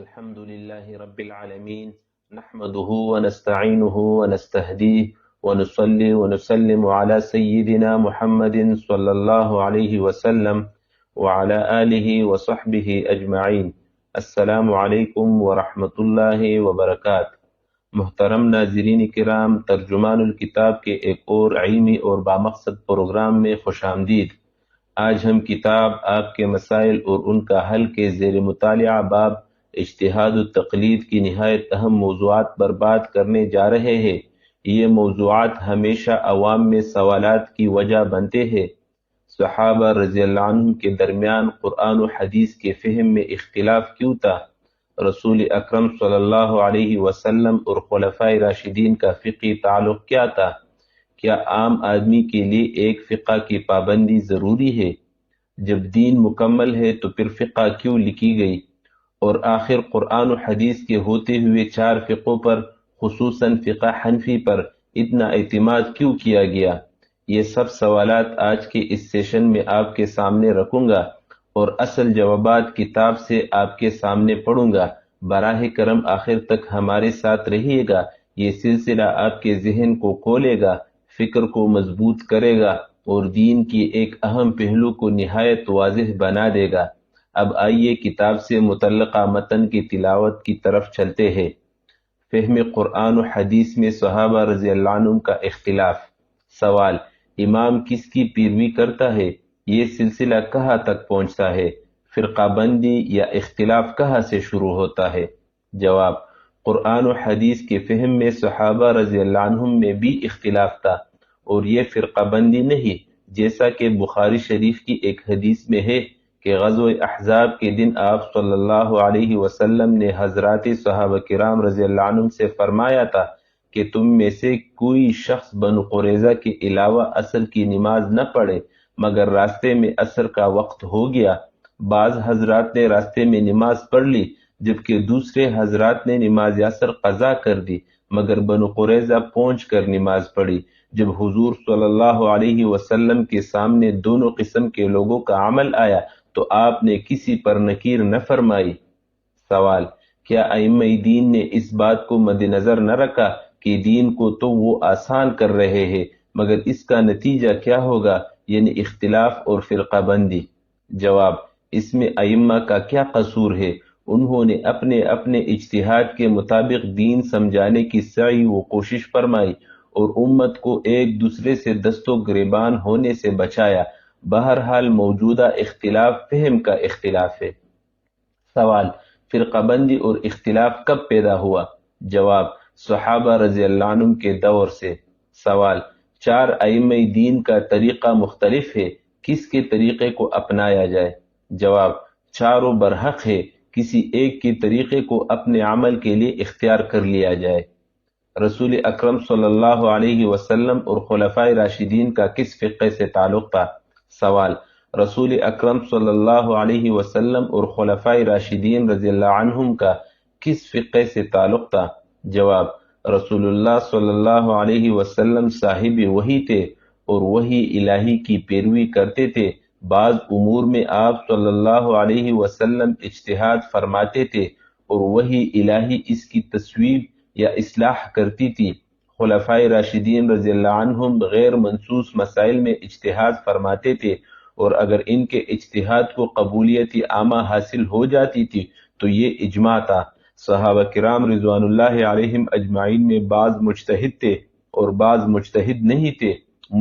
الحمد لله رب العالمين نحمده ونستعينه ونستهديه ونصلي ونسلم على سيدنا محمد صلى الله عليه وسلم وعلى آله وصحبه أجمعين. السلام علیکم ورحمۃ اللہ وبرکاتہ. محترم ناظرین کرام، ترجمان الکتاب کے ایک اور علمی اور بامقصد پروگرام میں خوش آمدید. آج ہم کتاب آپ کے مسائل اور ان کا حل کے زیر مطالعہ باب اجتہاد و تقلید کی نہایت اہم موضوعات پر بات کرنے جا رہے ہیں. یہ موضوعات ہمیشہ عوام میں سوالات کی وجہ بنتے ہیں. صحابہ رضی اللہ عنہم کے درمیان قرآن و حدیث کے فہم میں اختلاف کیوں تھا؟ رسول اکرم صلی اللہ علیہ وسلم اور خلفائے راشدین کا فقہی تعلق کیا تھا؟ کیا عام آدمی کے لیے ایک فقہ کی پابندی ضروری ہے؟ جب دین مکمل ہے تو پھر فقہ کیوں لکھی گئی؟ اور آخر قرآن و حدیث کے ہوتے ہوئے چار فقوں پر خصوصاً فقہ حنفی پر اتنا اعتماد کیوں کیا گیا؟ یہ سب سوالات آج کے اس سیشن میں آپ کے سامنے رکھوں گا اور اصل جوابات کتاب سے آپ کے سامنے پڑھوں گا. براہ کرم آخر تک ہمارے ساتھ رہیے گا. یہ سلسلہ آپ کے ذہن کو کھولے گا، فکر کو مضبوط کرے گا اور دین کی ایک اہم پہلو کو نہایت واضح بنا دے گا. اب آئیے کتاب سے متعلقہ متن کی تلاوت کی طرف چلتے ہیں. فہم قرآن و حدیث میں صحابہ رضی اللہ عنہم کا اختلاف. سوال: امام کس کی پیروی کرتا ہے؟ یہ سلسلہ کہاں تک پہنچتا ہے؟ فرقہ بندی یا اختلاف کہاں سے شروع ہوتا ہے؟ جواب: قرآن و حدیث کے فہم میں صحابہ رضی اللہ عنہم میں بھی اختلاف تھا، اور یہ فرقہ بندی نہیں، جیسا کہ بخاری شریف کی ایک حدیث میں ہے کہ غزوہ احزاب کے دن آپ صلی اللہ علیہ وسلم نے حضرات صحابہ کرام رضی اللہ عنہم سے فرمایا تھا کہ تم میں سے کوئی شخص بنو قریظہ کے علاوہ عصر کی نماز نہ پڑھے مگر راستے میں عصر کا وقت ہو گیا. بعض حضرات نے راستے میں نماز پڑھ لی جبکہ دوسرے حضرات نے نماز عصر قضا کر دی مگر بنو قریظہ پہنچ کر نماز پڑھی. جب حضور صلی اللہ علیہ وسلم کے سامنے دونوں قسم کے لوگوں کا عمل آیا تو آپ نے کسی پر نکیر نہ فرمائی. سوال: کیا ائمہ دین نے اس بات کو مد نظر نہ رکھا کہ دین کو تو وہ آسان کر رہے ہیں مگر اس کا نتیجہ کیا ہوگا، یعنی اختلاف اور فرقہ بندی؟ جواب: اس میں ائمہ کا کیا قصور ہے؟ انہوں نے اپنے اپنے اجتہاد کے مطابق دین سمجھانے کی سعی و کوشش فرمائی اور امت کو ایک دوسرے سے دست و گریبان ہونے سے بچایا. بہرحال موجودہ اختلاف فہم کا اختلاف ہے. سوال: فرقہ بندی اور اختلاف کب پیدا ہوا؟ جواب: صحابہ رضی اللہ عنہم کے دور سے. سوال: چار ائمہ دین کا طریقہ مختلف ہے، کس کے طریقے کو اپنایا جائے؟ جواب: چاروں برحق ہے، کسی ایک کے طریقے کو اپنے عمل کے لیے اختیار کر لیا جائے. رسول اکرم صلی اللہ علیہ وسلم اور خلفائے راشدین کا کس فقہ سے تعلق تھا؟ سوال: رسول اکرم صلی اللہ علیہ وسلم اور خلفائے راشدین رضی اللہ عنہم کا کس فقہ سے تعلق تھا؟ جواب: رسول اللہ صلی اللہ علیہ وسلم صاحب وحی تھے اور وحی الہی کی پیروی کرتے تھے. بعض امور میں آپ صلی اللہ علیہ وسلم اجتہاد فرماتے تھے اور وحی الہی اس کی تصویب یا اصلاح کرتی تھی. خلفائے راشدین رضی اللہ عنہم غیر منصوص مسائل میں اجتہاد فرماتے تھے اور اگر ان کے اجتہاد کو قبولیت عامہ حاصل ہو جاتی تھی تو یہ اجماع تھا. صحابہ کرام رضوان اللہ علیہم اجمعین میں بعض مجتہد تھے اور بعض مجتہد نہیں تھے.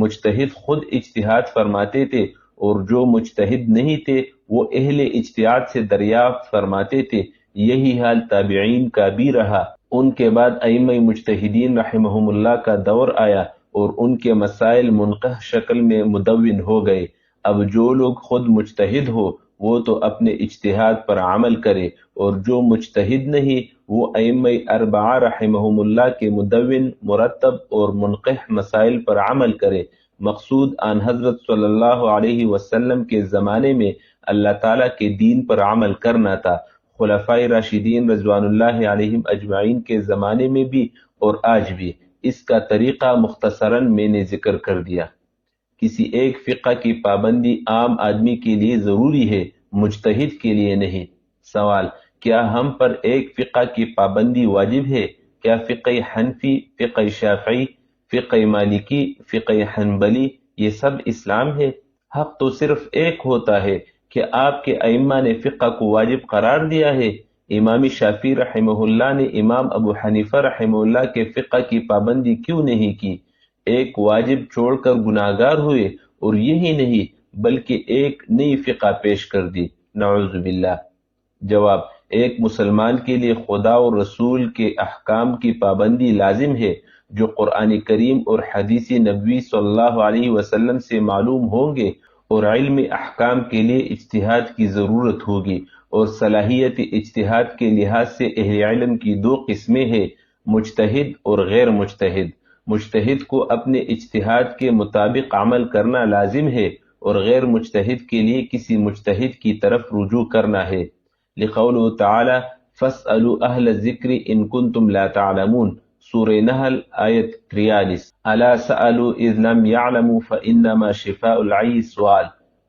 مجتہد خود اجتہاد فرماتے تھے اور جو مجتہد نہیں تھے وہ اہل اجتہاد سے دریافت فرماتے تھے. یہی حال تابعین کا بھی رہا. ان کے بعد ائمہ مجتہدین رحمہم اللہ کا دور آیا اور ان کے مسائل منقح شکل میں مدون ہو گئے. اب جو لوگ خود مجتہد ہو وہ تو اپنے اجتہاد پر عمل کرے اور جو مجتہد نہیں وہ ائمہ اربعہ رحمہم اللہ کے مدون، مرتب اور منقح مسائل پر عمل کرے. مقصود آن حضرت صلی اللہ علیہ وسلم کے زمانے میں اللہ تعالیٰ کے دین پر عمل کرنا تھا. خلفائے راشدین رضوان اللہ علیہم اجمعین کے زمانے میں بھی اور آج بھی. اس کا طریقہ مختصراً میں نے ذکر کر دیا. کسی ایک فقہ کی پابندی عام آدمی کے لیے ضروری ہے، مجتہد کے لیے نہیں. سوال: کیا ہم پر ایک فقہ کی پابندی واجب ہے؟ کیا فقہ حنفی، فقہ شافعی، فقہ مالکی، فقہ حنبلی یہ سب اسلام ہے؟ حق تو صرف ایک ہوتا ہے کہ آپ کے ائمہ نے فقہ کو واجب قرار دیا ہے۔ امام شافعی رحمہ اللہ نے امام ابو حنیفہ رحمہ اللہ کے فقہ کی پابندی کیوں نہیں کی؟ ایک واجب چھوڑ کر گناہگار ہوئے، اور یہی نہیں بلکہ ایک نئی فقہ پیش کر دی۔ نعوذ باللہ۔ جواب: ایک مسلمان کے لیے خدا اور رسول کے احکام کی پابندی لازم ہے جو قرآن کریم اور حدیث نبوی صلی اللہ علیہ وسلم سے معلوم ہوں گے، اور علم احکام کے لیے اجتہاد کی ضرورت ہوگی، اور صلاحیت اجتہاد کے لحاظ سے اہل علم کی دو قسمیں ہیں، مجتہد اور غیر مجتہد۔ مجتہد کو اپنے اجتہاد کے مطابق عمل کرنا لازم ہے، اور غیر مجتہد کے لیے کسی مجتہد کی طرف رجوع کرنا ہے، لقوله تعالی فاسألوا اہل الذکر ان کنتم لا تعلمون، سورہ نحل آیت 43۔ الا سألوا اذ لم يعلموا فانما شفاء العی سوال،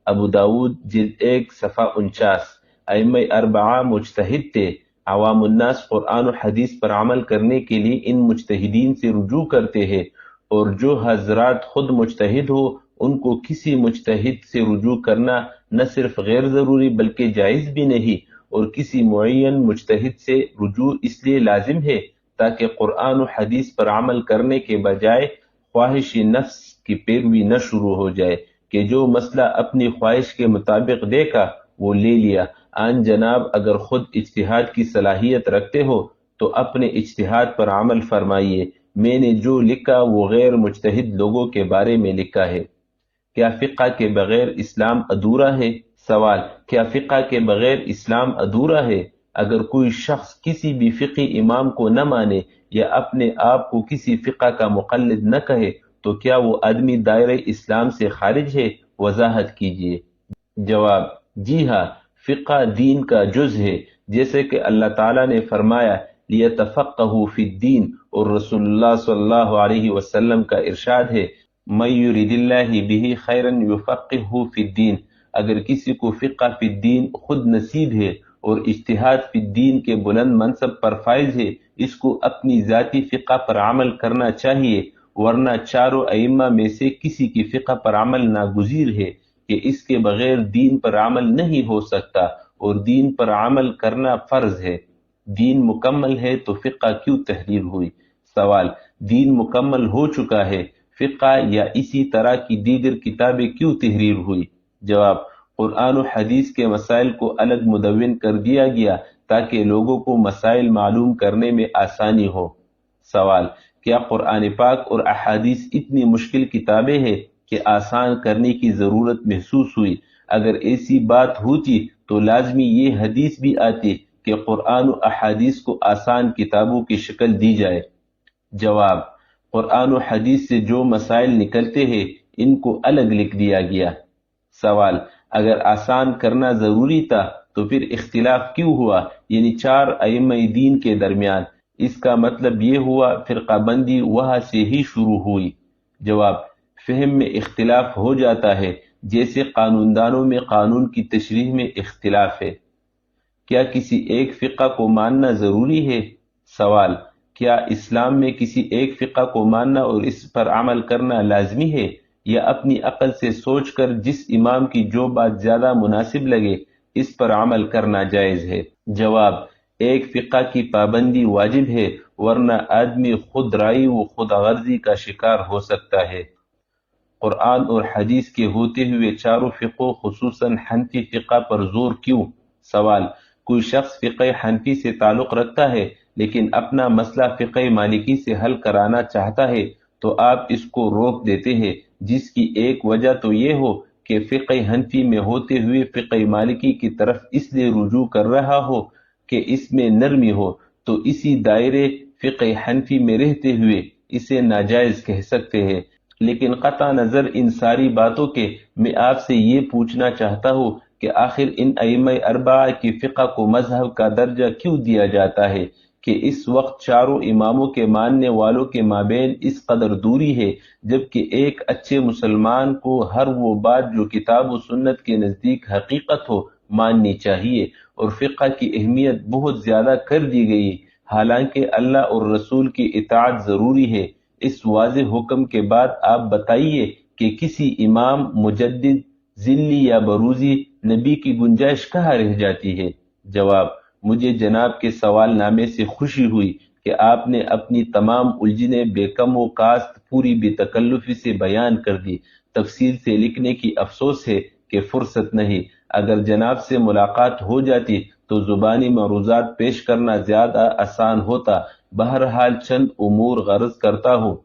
ابو داود جلد 1 صفحہ 49۔ ائمہ اربعہ مجتہد تھے۔ عوام الناس قرآن و حدیث پر عمل کرنے کے لیے ان مجتہدین سے رجوع کرتے ہیں، اور جو حضرات خود مجتہد ہو ان کو کسی مجتہد سے رجوع کرنا نہ صرف غیر ضروری بلکہ جائز بھی نہیں، اور کسی معین مجتہد سے رجوع اس لیے لازم ہے تاکہ قرآن و حدیث پر عمل کرنے کے بجائے خواہش نفس کی پیروی نہ شروع ہو جائے کہ جو مسئلہ اپنی خواہش کے مطابق دیکھا وہ لے لیا۔ آن جناب اگر خود اجتہاد کی صلاحیت رکھتے ہو تو اپنے اجتہاد پر عمل فرمائیے، میں نے جو لکھا وہ غیر مجتہد لوگوں کے بارے میں لکھا ہے۔ کیا فقہ کے بغیر اسلام ادھورا ہے؟ سوال: کیا فقہ کے بغیر اسلام ادھورا ہے؟ اگر کوئی شخص کسی بھی فقی امام کو نہ مانے یا اپنے آپ کو کسی فقہ کا مقلد نہ کہے تو کیا وہ آدمی دائرہ اسلام سے خارج ہے؟ وضاحت کیجیے۔ جواب: جی ہاں، فقہ دین کا جز ہے، جیسے کہ اللہ تعالیٰ نے فرمایا لیتفقہوا فی الدین، اور رسول اللہ صلی اللہ علیہ وسلم کا ارشاد ہے من یرید اللہ بہ خیرا یفقہہ فی الدین۔ اگر کسی کو فقہ فی الدین خود نصیب ہے اور اجتہاد فی الدین کے بلند منصب پر فائز ہے، اس کو اپنی ذاتی فقہ پر عمل کرنا چاہیے، ورنہ چاروں ائمہ میں سے کسی کی فقہ پر عمل ناگزیر ہے کہ اس کے بغیر دین پر عمل نہیں ہو سکتا، اور دین پر عمل کرنا فرض ہے۔ دین مکمل ہے تو فقہ کیوں تحریر ہوئی؟ سوال: دین مکمل ہو چکا ہے، فقہ یا اسی طرح کی دیگر کتابیں کیوں تحریر ہوئی؟ جواب: قرآن و حدیث کے مسائل کو الگ مدون کر دیا گیا تاکہ لوگوں کو مسائل معلوم کرنے میں آسانی ہو۔ سوال: کیا قرآن پاک اور احادیث اتنی مشکل کتابیں ہیں کہ آسان کرنے کی ضرورت محسوس ہوئی؟ اگر ایسی بات ہوتی تو لازمی یہ حدیث بھی آتی کہ قرآن و احادیث کو آسان کتابوں کی شکل دی جائے۔ جواب: قرآن و حدیث سے جو مسائل نکلتے ہیں ان کو الگ لکھ دیا گیا۔ سوال: اگر آسان کرنا ضروری تھا تو پھر اختلاف کیوں ہوا، یعنی چار ائمہ دین کے درمیان؟ اس کا مطلب یہ ہوا فرقہ بندی وہاں سے ہی شروع ہوئی۔ جواب: فہم میں اختلاف ہو جاتا ہے، جیسے قانون دانوں میں قانون کی تشریح میں اختلاف ہے۔ کیا کسی ایک فقہ کو ماننا ضروری ہے؟ سوال: کیا اسلام میں کسی ایک فقہ کو ماننا اور اس پر عمل کرنا لازمی ہے، یا اپنی عقل سے سوچ کر جس امام کی جو بات زیادہ مناسب لگے اس پر عمل کرنا جائز ہے؟ جواب: ایک فقہ کی پابندی واجب ہے، ورنہ آدمی خود رائی و خود غرضی کا شکار ہو سکتا ہے۔ قرآن اور حدیث کے ہوتے ہوئے چاروں فقوں خصوصاً حنفی فقہ پر زور کیوں؟ سوال: کوئی شخص فقہ حنفی سے تعلق رکھتا ہے لیکن اپنا مسئلہ فقہ مالکی سے حل کرانا چاہتا ہے تو آپ اس کو روک دیتے ہیں، جس کی ایک وجہ تو یہ ہو کہ فقہ حنفی میں ہوتے ہوئے فقہ مالکی کی طرف اس لیے رجوع کر رہا ہو کہ اس میں نرمی ہو، تو اسی دائرے فقہ حنفی میں رہتے ہوئے اسے ناجائز کہہ سکتے ہیں۔ لیکن قطع نظر ان ساری باتوں کے، میں آپ سے یہ پوچھنا چاہتا ہوں کہ آخر ان ائمہ اربعہ کی فقہ کو مذہب کا درجہ کیوں دیا جاتا ہے کہ اس وقت چاروں اماموں کے ماننے والوں کے مابین اس قدر دوری ہے، جبکہ ایک اچھے مسلمان کو ہر وہ بات جو کتاب و سنت کے نزدیک حقیقت ہو ماننی چاہیے، اور فقہ کی اہمیت بہت زیادہ کر دی گئی، حالانکہ اللہ اور رسول کی اطاعت ضروری ہے۔ اس واضح حکم کے بعد آپ بتائیے کہ کسی امام، مجدد، ذلی یا بروزی نبی کی گنجائش کہاں رہ جاتی ہے؟ جواب: مجھے جناب کے سوال نامے سے خوشی ہوئی کہ آپ نے اپنی تمام الجھنیں بے کم و کاست پوری بے تکلفی سے بیان کر دی۔ تفصیل سے لکھنے کی افسوس ہے کہ فرصت نہیں، اگر جناب سے ملاقات ہو جاتی تو زبانی معروضات پیش کرنا زیادہ آسان ہوتا۔ بہرحال چند امور غرض کرتا ہوں۔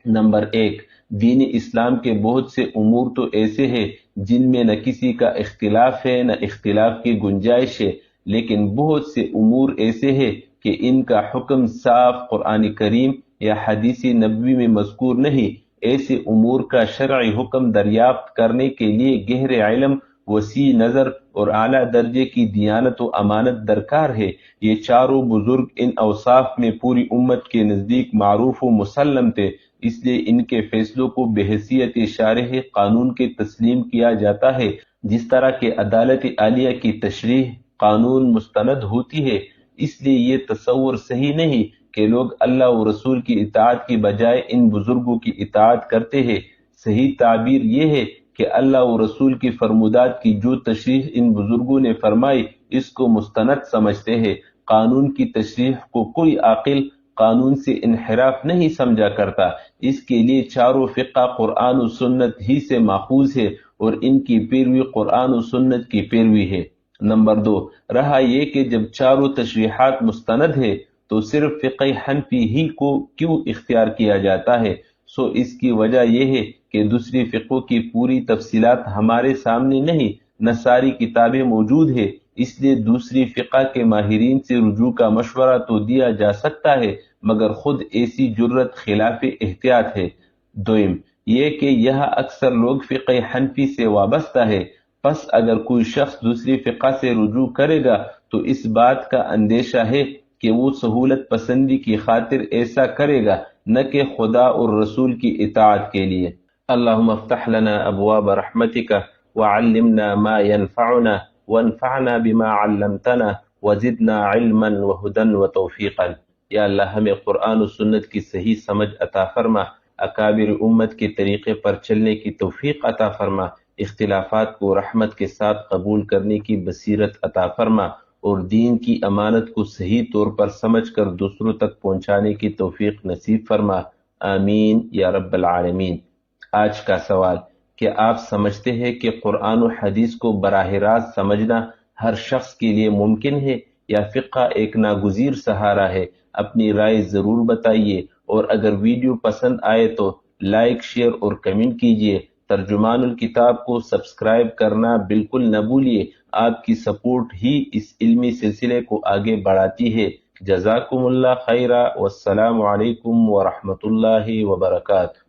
نمبر 1، دین اسلام کے بہت سے امور تو ایسے ہیں جن میں نہ کسی کا اختلاف ہے نہ اختلاف کی گنجائش ہے، لیکن بہت سے امور ایسے ہیں کہ ان کا حکم صاف قرآن کریم یا حدیث نبوی میں مذکور نہیں۔ ایسے امور کا شرعی حکم دریافت کرنے کے لیے گہرے علم، وسیع نظر اور اعلیٰ درجے کی دیانت و امانت درکار ہے۔ یہ چاروں بزرگ ان اوصاف میں پوری امت کے نزدیک معروف و مسلم تھے، اس لیے ان کے فیصلوں کو بحیثیت شارح قانون کے تسلیم کیا جاتا ہے، جس طرح کہ عدالت عالیہ کی تشریح قانون مستند ہوتی ہے۔ اس لیے یہ تصور صحیح نہیں کہ لوگ اللہ و رسول کی اطاعت کی بجائے ان بزرگوں کی اطاعت کرتے ہیں۔ صحیح تعبیر یہ ہے کہ اللہ و رسول کی فرمودات کی جو تشریح ان بزرگوں نے فرمائی اس کو مستند سمجھتے ہیں۔ قانون کی تشریح کو کوئی عاقل قانون سے انحراف نہیں سمجھا کرتا۔ اس کے لیے چاروں فقہ قرآن و سنت ہی سے ماخوذ ہے اور ان کی پیروی قرآن و سنت کی پیروی ہے۔ نمبر 2، رہا یہ کہ جب چاروں تشریحات مستند ہے تو صرف فقہ حنفی ہی کو کیوں اختیار کیا جاتا ہے؟ سو اس کی وجہ یہ ہے کہ دوسری فقہوں کی پوری تفصیلات ہمارے سامنے نہیں، نہ ساری کتابیں موجود ہے، اس لیے دوسری فقہ کے ماہرین سے رجوع کا مشورہ تو دیا جا سکتا ہے، مگر خود ایسی جرت خلاف احتیاط ہے۔ دوئم یہ کہ یہاں اکثر لوگ فقہ حنفی سے وابستہ ہے، پس اگر کوئی شخص دوسری فقہ سے رجوع کرے گا تو اس بات کا اندیشہ ہے کہ وہ سہولت پسندی کی خاطر ایسا کرے گا، نہ کہ خدا اور رسول کی اطاعت کے لیے۔ اللہم افتح لنا ابواب رحمتک وعلمنا ما ينفعنا وانفعنا بما علمتنا وزدنا علما وہدى وتوفیقا۔ یا اللہ ہمیں قرآن و سنت کی صحیح سمجھ عطا فرما، اکابر امت کے طریقے پر چلنے کی توفیق عطا فرما، اختلافات کو رحمت کے ساتھ قبول کرنے کی بصیرت عطا فرما، اور دین کی امانت کو صحیح طور پر سمجھ کر دوسروں تک پہنچانے کی توفیق نصیب فرما، آمین یا رب العالمین۔ آج کا سوال: کیا آپ سمجھتے ہیں کہ قرآن و حدیث کو براہ راست سمجھنا ہر شخص کے لیے ممکن ہے یا فقہ ایک ناگزیر سہارا ہے؟ اپنی رائے ضرور بتائیے، اور اگر ویڈیو پسند آئے تو لائک، شیئر اور کمنٹ کیجیے۔ ترجمان الکتاب کو سبسکرائب کرنا بالکل نہ بھولیے، آپ کی سپورٹ ہی اس علمی سلسلے کو آگے بڑھاتی ہے۔ جزاکم اللہ خیرا، والسلام علیکم ورحمۃ اللہ وبرکاتہ۔